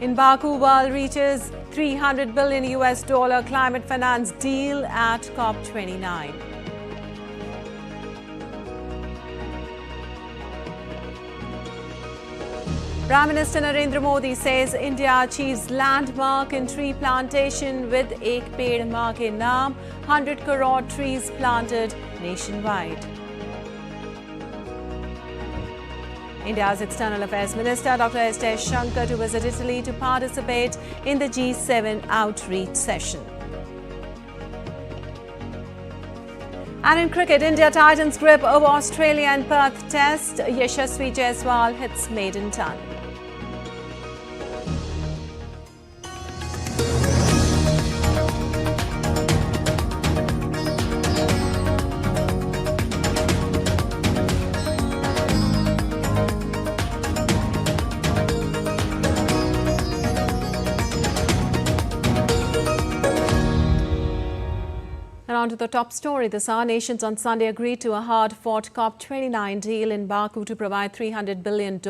In Baku, world reaches $300 billion climate finance deal at COP29. Prime Minister Narendra Modi says India achieves landmark in tree plantation with Ek Ped Maa Ke Naam, 100 crore trees planted nationwide. India's External Affairs Minister Dr. S. Shankar to visit Italy to participate in the G7 outreach session. And in cricket, India tightens grip over Australia and Perth Test. Yashasvi Jaiswal hits maiden ton. On to the top story. The SAARC nations on Sunday agreed to a hard-fought COP29 deal in Baku to provide $300 billion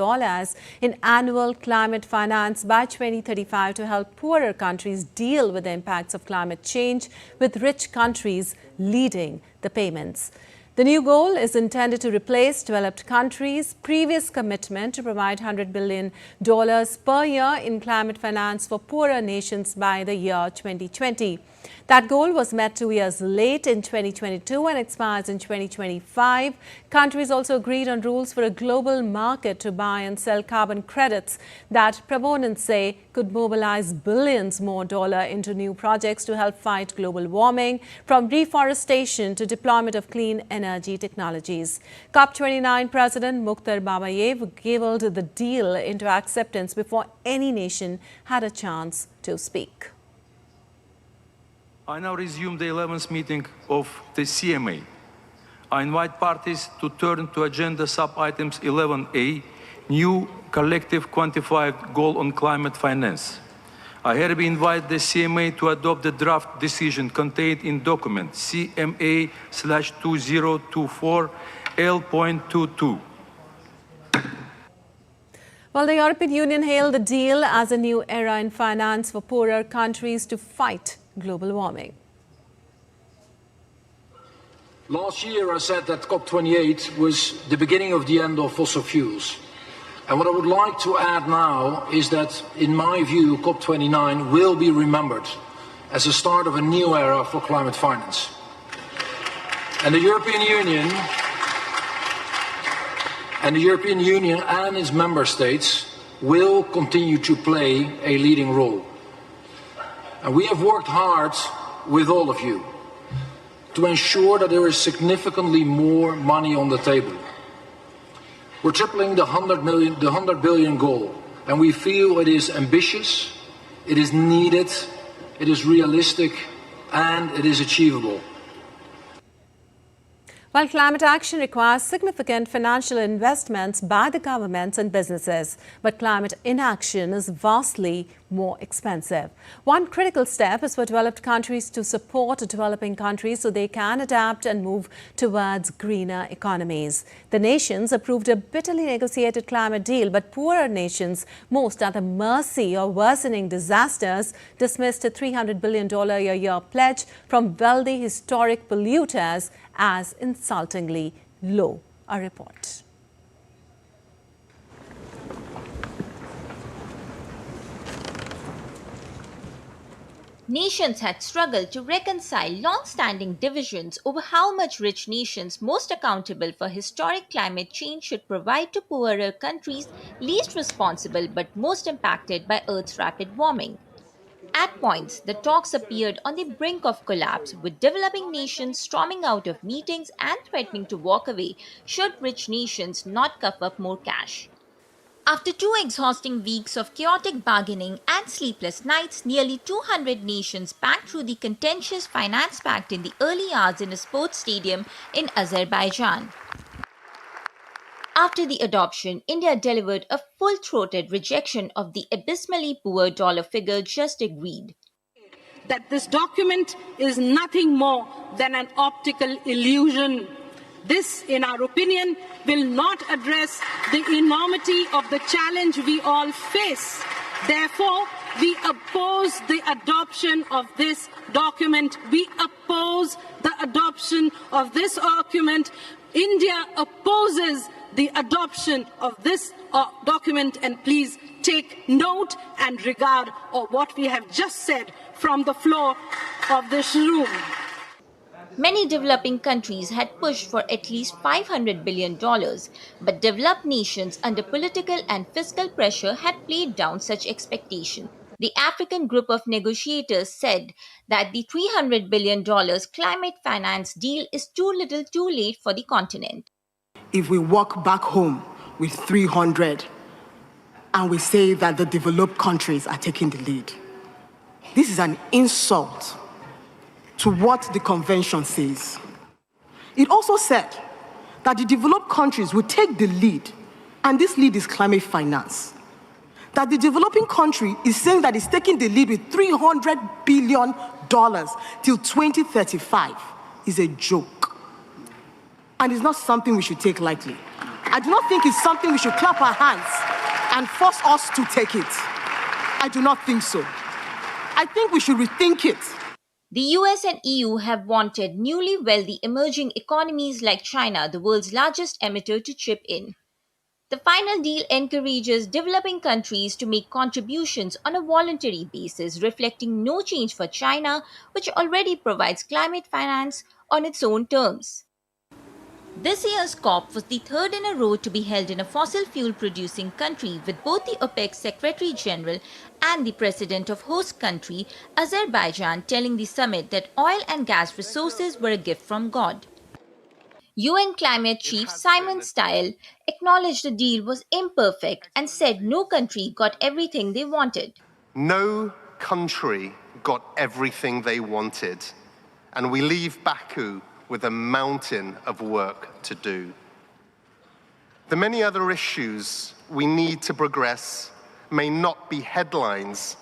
in annual climate finance by 2035 to help poorer countries deal with the impacts of climate change, with rich countries leading the payments. The new goal is intended to replace developed countries' previous commitment to provide $100 billion per year in climate finance for poorer nations by the year 2020. That goal was met 2 years late in 2022 and expires in 2025. Countries also agreed on rules for a global market to buy and sell carbon credits that proponents say could mobilize billions more dollars into new projects to help fight global warming, from reforestation to deployment of clean energy technologies. COP29 President Mukhtar Babayev gavelled the deal into acceptance before any nation had a chance to speak. I now resume the 11th meeting of the CMA. I invite parties to turn to agenda sub-items 11A, new collective quantified goal on climate finance. I hereby invite the CMA to adopt the draft decision contained in document CMA/2024 L.22. Well, the European Union hailed the deal as a new era in finance for poorer countries to fight global warming. Last year I said that COP28 was the beginning of the end of fossil fuels. And what I would like to add now is that, in my view, COP29 will be remembered as the start of a new era for climate finance. And the European Union and its member states will continue to play a leading role. And we have worked hard with all of you to ensure that there is significantly more money on the table. We're tripling the $100 billion goal, and we feel it is ambitious, it is needed, it is realistic, and it is achievable. While climate action requires significant financial investments by the governments and businesses, but climate inaction is vastly more expensive. One critical step is for developed countries to support developing countries so they can adapt and move towards greener economies. The nations approved a bitterly negotiated climate deal, but poorer nations, most at the mercy of worsening disasters, dismissed a $300 billion a year pledge from wealthy historic polluters as insultingly low. A report. Nations had struggled to reconcile long-standing divisions over how much rich nations most accountable for historic climate change should provide to poorer countries least responsible but most impacted by Earth's rapid warming. At points, the talks appeared on the brink of collapse, with developing nations storming out of meetings and threatening to walk away should rich nations not cough up more cash. After 2 exhausting weeks of chaotic bargaining and sleepless nights, nearly 200 nations backed through the contentious finance pact in the early hours in a sports stadium in Azerbaijan. After the adoption, India delivered a full-throated rejection of the abysmally poor dollar figure just agreed. That this document is nothing more than an optical illusion. This, in our opinion, will not address the enormity of the challenge we all face Therefore, we oppose the adoption of this document. We oppose the adoption of this document. India opposes the adoption of this document, and please take note and regard of what we have just said from the floor of this room. Many developing countries had pushed for at least $500 billion, but developed nations under political and fiscal pressure had played down such expectations. The African group of negotiators said that the $300 billion climate finance deal is too little too late for the continent. If we walk back home with 300 and we say that the developed countries are taking the lead, this is an insult to what the convention says. It also said that the developed countries will take the lead, and this lead is climate finance. That the developing country is saying that it's taking the lead with $300 billion till 2035 is a joke. And it's not something we should take lightly. I do not think it's something we should clap our hands and force us to take it. I do not think so. I think we should rethink it. The US and EU have wanted newly wealthy emerging economies like China, the world's largest emitter, to chip in. The final deal encourages developing countries to make contributions on a voluntary basis, reflecting no change for China, which already provides climate finance on its own terms. This year's COP was the third in a row to be held in a fossil fuel producing country, with both the OPEC Secretary General and the President of host country, Azerbaijan, telling the summit that oil and gas resources were a gift from God. UN Climate Chief Simon Stiell acknowledged the deal was imperfect and said no country got everything they wanted. No country got everything they wanted, and we leave Baku with a mountain of work to do. The many other issues we need to progress may not be headlines,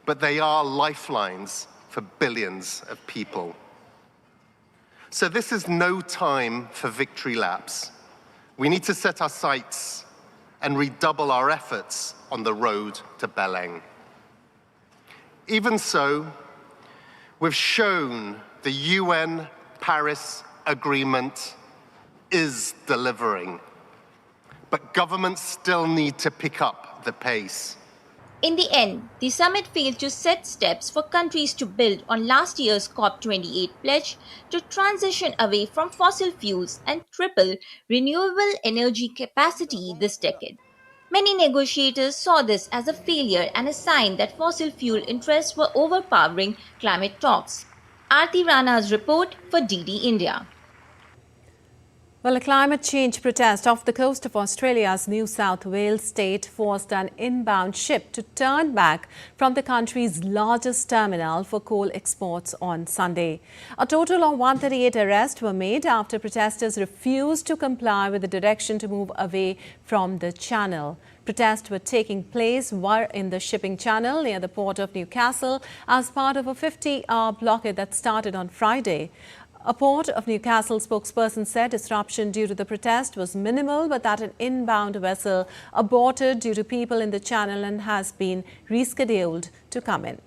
but they are lifelines for billions of people. So this is no time for victory laps. We need to set our sights and redouble our efforts on the road to Beleng. Even so, we've shown the UN Paris Agreement is delivering, but governments still need to pick up the pace. In the end, the summit failed to set steps for countries to build on last year's COP28 pledge to transition away from fossil fuels and triple renewable energy capacity this decade. Many negotiators saw this as a failure and a sign that fossil fuel interests were overpowering climate talks. Aarti Rana's report for DD India. Well, a climate change protest off the coast of Australia's New South Wales state forced an inbound ship to turn back from the country's largest terminal for coal exports on Sunday. A total of 138 arrests were made after protesters refused to comply with the direction to move away from the channel. Protests were taking place in the shipping channel near the port of Newcastle as part of a 50-hour blockade that started on Friday. A Port of Newcastle spokesperson said disruption due to the protest was minimal, but that an inbound vessel aborted due to people in the channel and has been rescheduled to come in.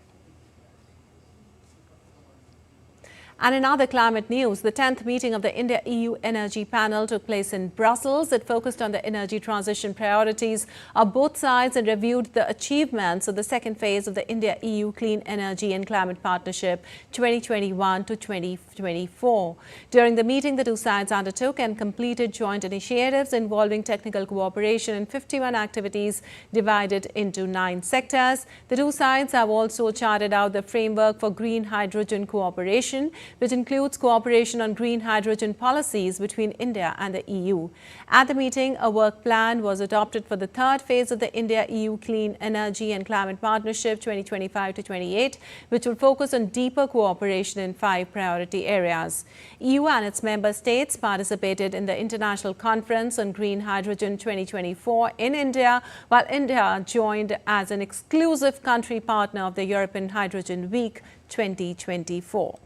And in other climate news, the 10th meeting of the India-EU Energy Panel took place in Brussels. It focused on the energy transition priorities of both sides and reviewed the achievements of the second phase of the India-EU Clean Energy and Climate Partnership 2021 to 2024. During the meeting, the two sides undertook and completed joint initiatives involving technical cooperation in 51 activities divided into 9 sectors. The two sides have also charted out the framework for green hydrogen cooperation, which includes cooperation on green hydrogen policies between India and the EU. At the meeting, a work plan was adopted for the third phase of the India-EU Clean Energy and Climate Partnership 2025 to 28, which will focus on deeper cooperation in 5 priority areas. EU and its member states participated in the International Conference on Green Hydrogen 2024 in India, while India joined as an exclusive country partner of the European Hydrogen Week 2024.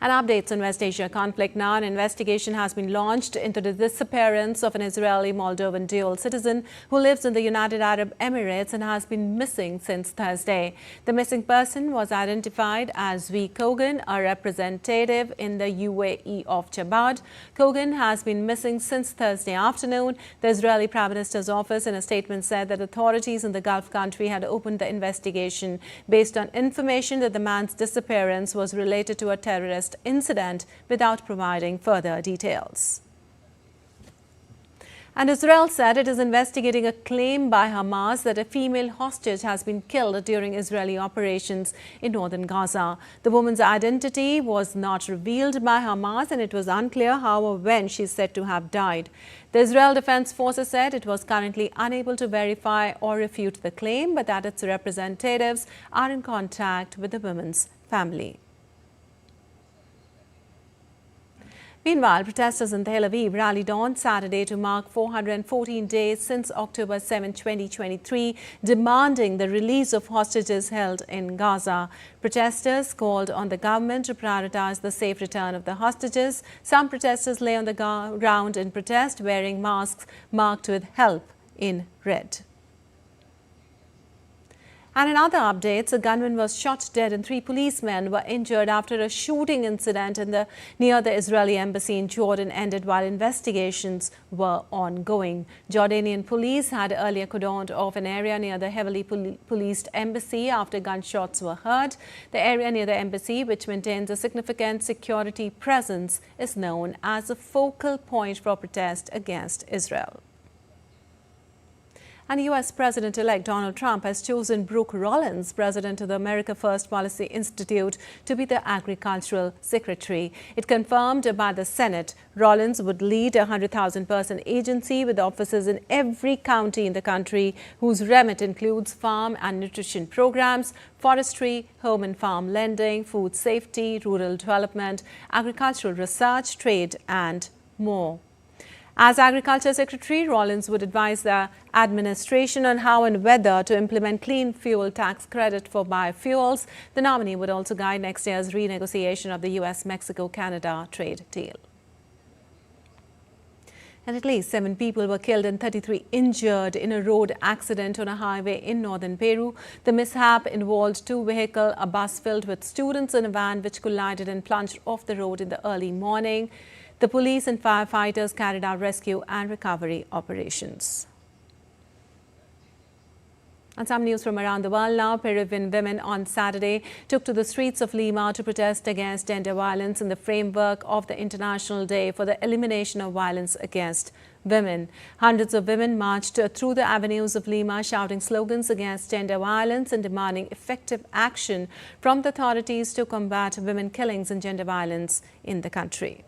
And updates on West Asia conflict now. An investigation has been launched into the disappearance of an Israeli-Moldovan dual citizen who lives in the United Arab Emirates and has been missing since Thursday. The missing person was identified as V. Kogan, a representative in the UAE of Chabad. Kogan has been missing since Thursday afternoon. The Israeli Prime Minister's office in a statement said that authorities in the Gulf country had opened the investigation based on information that the man's disappearance was related to a terrorist incident without providing further details. And Israel said it is investigating a claim by Hamas that a female hostage has been killed during Israeli operations in northern Gaza. The woman's identity was not revealed by Hamas and it was unclear how or when she is said to have died. The Israel Defense Forces said it was currently unable to verify or refute the claim, but that its representatives are in contact with the woman's family. Meanwhile, protesters in Tel Aviv rallied on Saturday to mark 414 days since October 7, 2023, demanding the release of hostages held in Gaza. Protesters called on the government to prioritize the safe return of the hostages. Some protesters lay on the ground in protest, wearing masks marked with "Help" in red. And in other updates, a gunman was shot dead and 3 policemen were injured after a shooting incident near the Israeli embassy in Jordan ended while investigations were ongoing. Jordanian police had earlier cordoned off an area near the heavily policed embassy after gunshots were heard. The area near the embassy, which maintains a significant security presence, is known as a focal point for protest against Israel. And U.S. President-elect Donald Trump has chosen Brooke Rollins, president of the America First Policy Institute, to be the agricultural secretary. It confirmed by the Senate. Rollins would lead a 100,000-person agency with offices in every county in the country, whose remit includes farm and nutrition programs, forestry, home and farm lending, food safety, rural development, agricultural research, trade, and more. As Agriculture Secretary, Rollins would advise the administration on how and whether to implement clean fuel tax credit for biofuels. The nominee would also guide next year's renegotiation of the US-Mexico-Canada trade deal. And at least 7 people were killed and 33 injured in a road accident on a highway in northern Peru. The mishap involved 2 vehicles, a bus filled with students and a van which collided and plunged off the road in the early morning. The police and firefighters carried out rescue and recovery operations. And some news from around the world now. Peruvian women on Saturday took to the streets of Lima to protest against gender violence in the framework of the International Day for the Elimination of Violence Against Women. Hundreds of women marched through the avenues of Lima, shouting slogans against gender violence and demanding effective action from the authorities to combat women killings and gender violence in the country.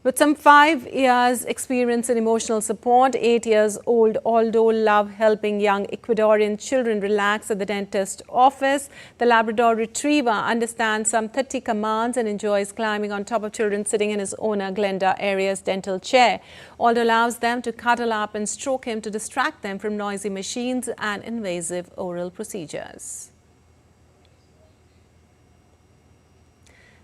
With some 5 years experience in emotional support, 8 years old Aldo loves helping young Ecuadorian children relax at the dentist's office. The Labrador Retriever understands some 30 commands and enjoys climbing on top of children sitting in his owner Glenda Arias' dental chair. Aldo allows them to cuddle up and stroke him to distract them from noisy machines and invasive oral procedures.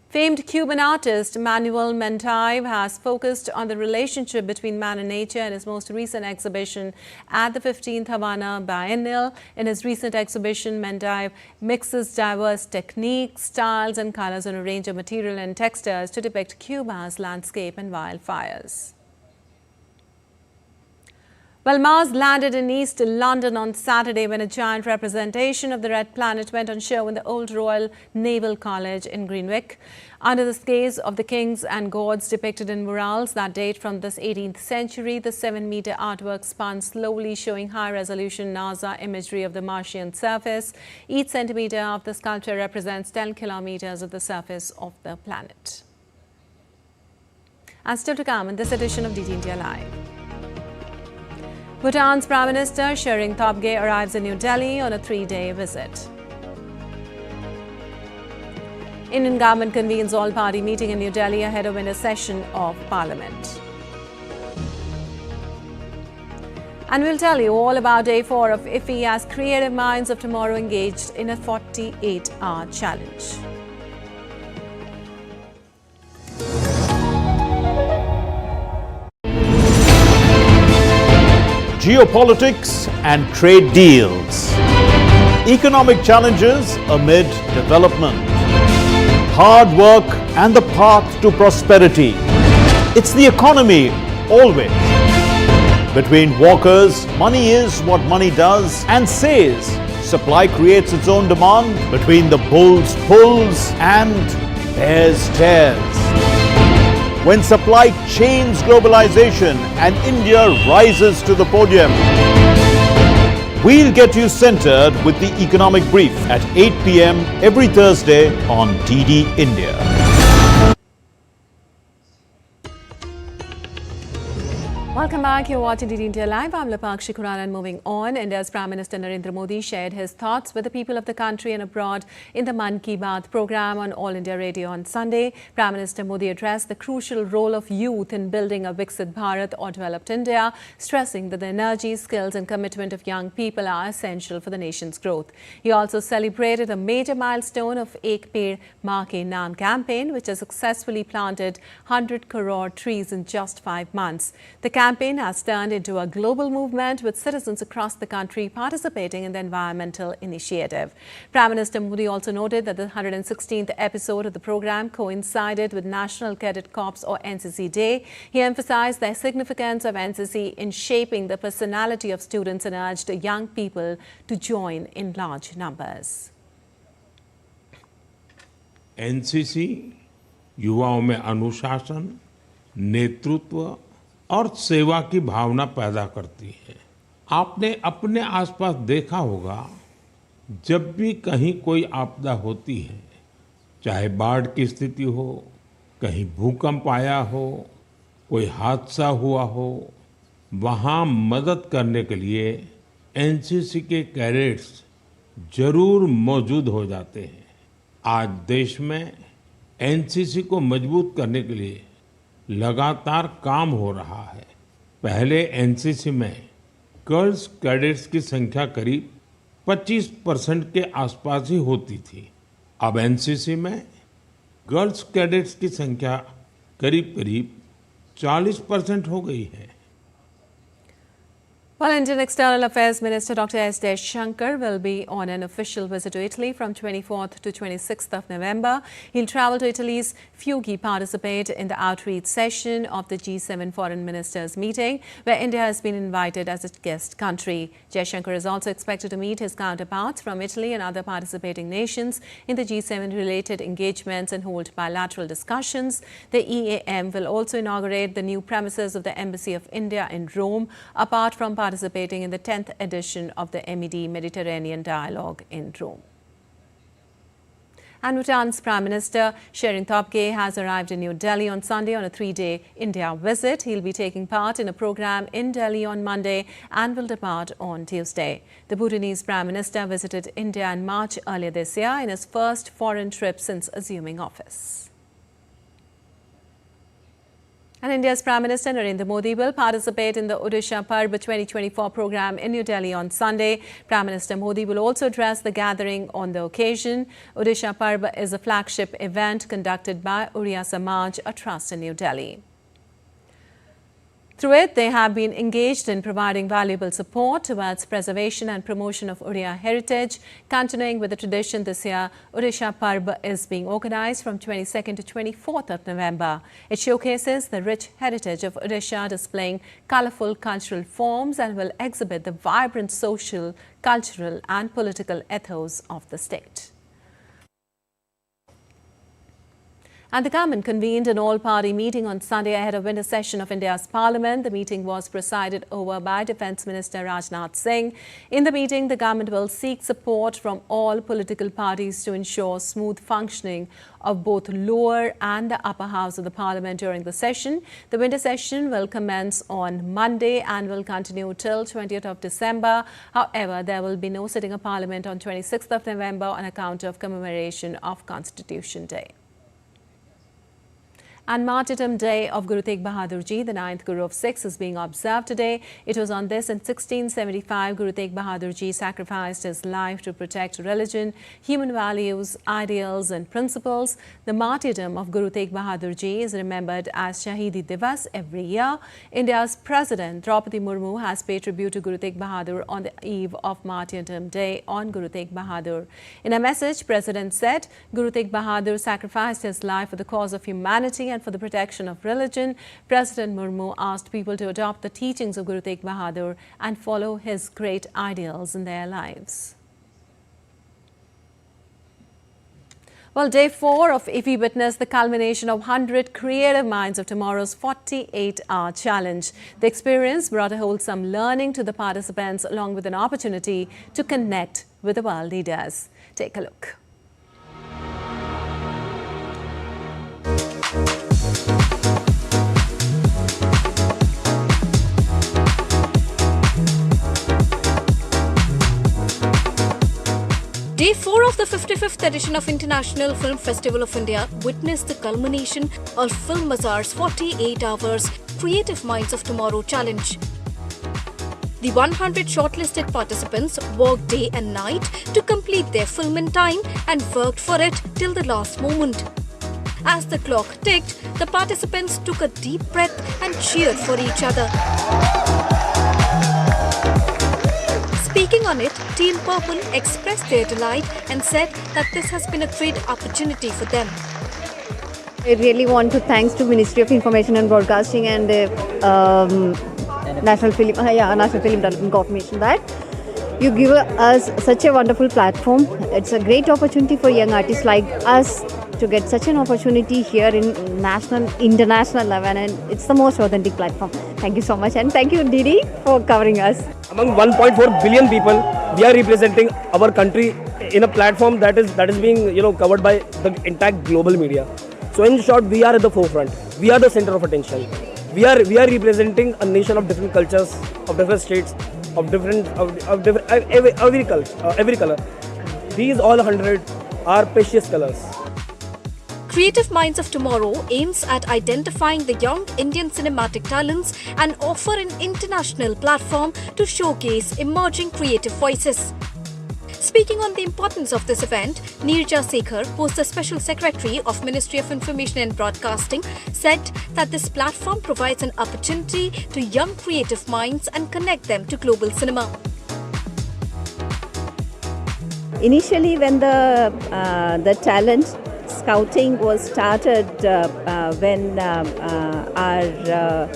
Famed Cuban artist Manuel Mendive has focused on the relationship between man and nature in his most recent exhibition at the 15th Havana Biennial. In his recent exhibition, Mendive mixes diverse techniques, styles and colors on a range of material and textures to depict Cuba's landscape and wildfires. Well, Mars landed in East London on Saturday when a giant representation of the red planet went on show in the Old Royal Naval College in Greenwich. Under the gaze of the kings and gods depicted in murals that date from the 18th century, the 7-meter artwork spun slowly, showing high-resolution NASA imagery of the Martian surface. Each centimeter of the sculpture represents 10 kilometers of the surface of the planet. And still to come in this edition of DT India Live. Bhutan's Prime Minister Tshering Tobgay arrives in New Delhi on a 3-day visit. Indian government convenes all-party meeting in New Delhi ahead of winter session of Parliament. And we'll tell you all about day 4 of IFFI as creative minds of tomorrow engaged in a 48-hour challenge. geopolitics and trade deals. Economic challenges amid development. Hard work and the path to prosperity. It's the economy always. Between walkers, money is what money does and says. Supply creates its own demand. Between the bulls pulls and bears tears. When supply chains globalization and India rises to the podium, we'll get you centered with the Economic Brief at 8 p.m. every Thursday on DD India. Welcome back. You're watching DD India Live. I'm Lapakshi Khurana, and moving on, India's Prime Minister Narendra Modi shared his thoughts with the people of the country and abroad in the Mann Ki Baat program on All India Radio on Sunday. Prime Minister Modi addressed the crucial role of youth in building a Viksit Bharat or developed India, stressing that the energy, skills and commitment of young people are essential for the nation's growth. He also celebrated a major milestone of Ek Ped Maa Ke Naam campaign, which has successfully planted 100 crore trees in just 5 months. The campaign has turned into a global movement with citizens across the country participating in the environmental initiative. Prime Minister Modi also noted that the 116th episode of the program coincided with National Cadet Corps or NCC Day. He emphasized the significance of NCC in shaping the personality of students and urged young people to join in large numbers. NCC युवाओं में अनुशासन, नेतृत्व और सेवा की भावना पैदा करती है। आपने अपने आसपास देखा होगा, जब भी कहीं कोई आपदा होती है, चाहे बाढ़ की स्थिति हो, कहीं भूकंप आया हो, कोई हादसा हुआ हो, वहाँ मदद करने के लिए एनसीसी के कैडेट्स जरूर मौजूद हो जाते हैं। आज देश में एनसीसी को मजबूत करने के लिए लगातार काम हो रहा है। पहले एनसीसी में गर्ल्स कैडेट्स की संख्या करीब 25% के आसपास ही होती थी। अब एनसीसी में गर्ल्स कैडेट्स की संख्या करीब 40% हो गई है। Well, Indian External Affairs Minister Dr. S. Jaishankar will be on an official visit to Italy from 24th to 26th of November. He'll travel to Italy's Fiuggi, participate in the outreach session of the G7 Foreign Ministers meeting, where India has been invited as a guest country. Jaishankar is also expected to meet his counterparts from Italy and other participating nations in the G7-related engagements and hold bilateral discussions. The EAM will also inaugurate the new premises of the Embassy of India in Rome, apart from participating in the 10th edition of the MED Mediterranean Dialogue in Rome. And Bhutan's Prime Minister Sherin Topge has arrived in New Delhi on Sunday on a 3-day India visit. He'll be taking part in a program in Delhi on Monday and will depart on Tuesday. The Bhutanese Prime Minister visited India in March earlier this year in his first foreign trip since assuming office. And India's Prime Minister Narendra Modi will participate in the Odisha Parb 2024 program in New Delhi on Sunday. Prime Minister Modi will also address the gathering on the occasion. Odisha Parb is a flagship event conducted by Uriya Samaj, a trust in New Delhi. Through it, they have been engaged in providing valuable support towards preservation and promotion of Uriya heritage. Continuing with the tradition this year, Odisha Parb is being organized from 22nd to 24th of November. It showcases the rich heritage of Odisha, displaying colorful cultural forms, and will exhibit the vibrant social, cultural and political ethos of the state. And the government convened an all-party meeting on Sunday ahead of winter session of India's Parliament. The meeting was presided over by Defence Minister Rajnath Singh. In the meeting, the government will seek support from all political parties to ensure smooth functioning of both lower and the upper house of the Parliament during the session. The winter session will commence on Monday and will continue till 20th of December. However, there will be no sitting of Parliament on 26th of November on account of commemoration of Constitution Day. And Martyrdom Day of Guru Tegh Bahadur Ji, the 9th Guru of Sikhs, is being observed today. It was on this in 1675 Guru Tegh Bahadur Ji sacrificed his life to protect religion, human values, ideals and principles. The martyrdom of Guru Tegh Bahadur Ji is remembered as Shahidi Divas every year. India's President Draupadi Murmu has paid tribute to Guru Tegh Bahadur on the eve of Martyrdom Day on Guru Tegh Bahadur. In a message, President said, Guru Tegh Bahadur sacrificed his life for the cause of humanity and for the protection of religion. President Murmu asked people to adopt the teachings of Guru Tegh Bahadur and follow his great ideals in their lives. Well, day 4 of IFFI witnessed the culmination of 100 creative minds of tomorrow's 48-hour challenge. The experience brought a wholesome learning to the participants along with an opportunity to connect with the world leaders. Take a look. Day 4 of the 55th edition of International Film Festival of India witnessed the culmination of Film Bazaar's 48 hours Creative Minds of Tomorrow challenge. The 100 shortlisted participants worked day and night to complete their film in time and worked for it till the last moment. As the clock ticked, the participants took a deep breath and cheered for each other. Speaking on it, Team Purple expressed their delight and said that this has been a great opportunity for them. I really want to thanks to Ministry of Information and Broadcasting and National Film Development Corporation that you give us such a wonderful platform. It's a great opportunity for young artists like us to get such an opportunity here in national, international level, and it's the most authentic platform. Thank you so much, and thank you, Didi, for covering us. Among 1.4 billion people, we are representing our country in a platform that is being covered by the entire global media. So in short, we are at the forefront. We are the center of attention. We are representing a nation of different cultures, of different states, of different every color. These all 100 are precious colors. Creative Minds of Tomorrow aims at identifying the young Indian cinematic talents and offer an international platform to showcase emerging creative voices. Speaking on the importance of this event, Neerja Sekhar, who is the Special Secretary of Ministry of Information and Broadcasting, said that this platform provides an opportunity to young creative minds and connect them to global cinema. Initially, when the talent scouting was started, when our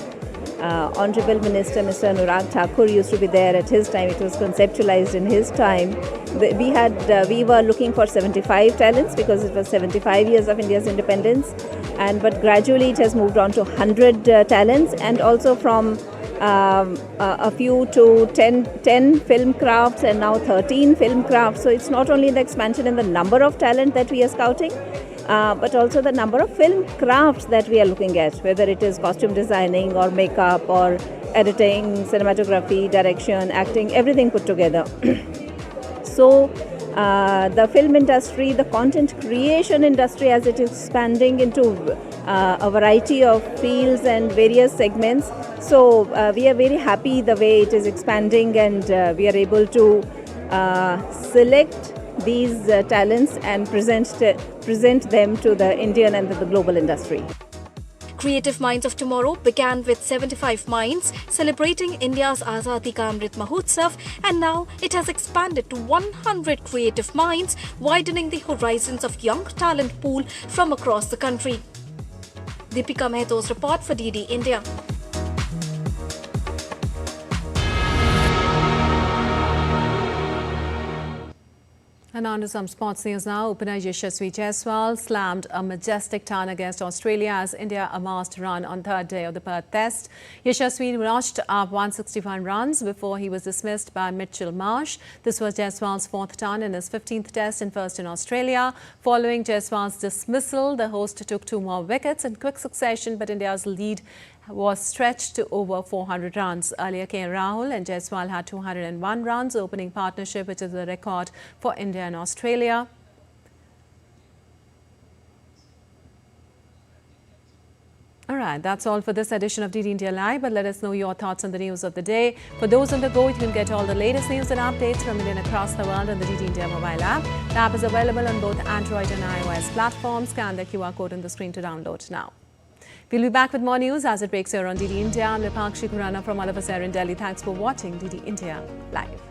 Honorable Minister Mr. Anurag Thakur used to be there at his time, it was conceptualized in his time. We were looking for 75 talents because it was 75 years of India's independence, but gradually it has moved on to 100 talents, and also from a few to 10 film crafts and now 13 film crafts. So it's not only the expansion in the number of talent that we are scouting, but also the number of film crafts that we are looking at, whether it is costume designing or makeup or editing, cinematography, direction, acting, everything put together. So the film industry, the content creation industry, as it is expanding into a variety of fields and various segments. So we are very happy the way it is expanding, and we are able to select these talents and present them to the Indian and the global industry. Creative Minds of Tomorrow began with 75 minds celebrating India's Azadi Ka Amrit Mahotsav, and now it has expanded to 100 creative minds, widening the horizons of young talent pool from across the country. Deepika Mehto's report for DD India. And on to some sports news now. Opener Yashasvi Jaiswal slammed a majestic ton against Australia as India amassed run on third day of the Perth Test. Yashasvi notched up 161 runs before he was dismissed by Mitchell Marsh. This was Jaiswal's fourth ton in his 15th Test and first in Australia. Following Jaiswal's dismissal, the host took 2 more wickets in quick succession, but India's lead was stretched to over 400 runs. Earlier, KL Rahul and Jaiswal had 201 runs, opening partnership, which is a record for India and Australia. All right, that's all for this edition of DD India Live, but let us know your thoughts on the news of the day. For those on the go, you can get all the latest news and updates from India and across the world on the DD India mobile app. The app is available on both Android and iOS platforms. Scan the QR code on the screen to download now. We'll be back with more news as it breaks here on DD India. I'm Vipakshi Khurana from all of us here in Delhi. Thanks for watching DD India Live.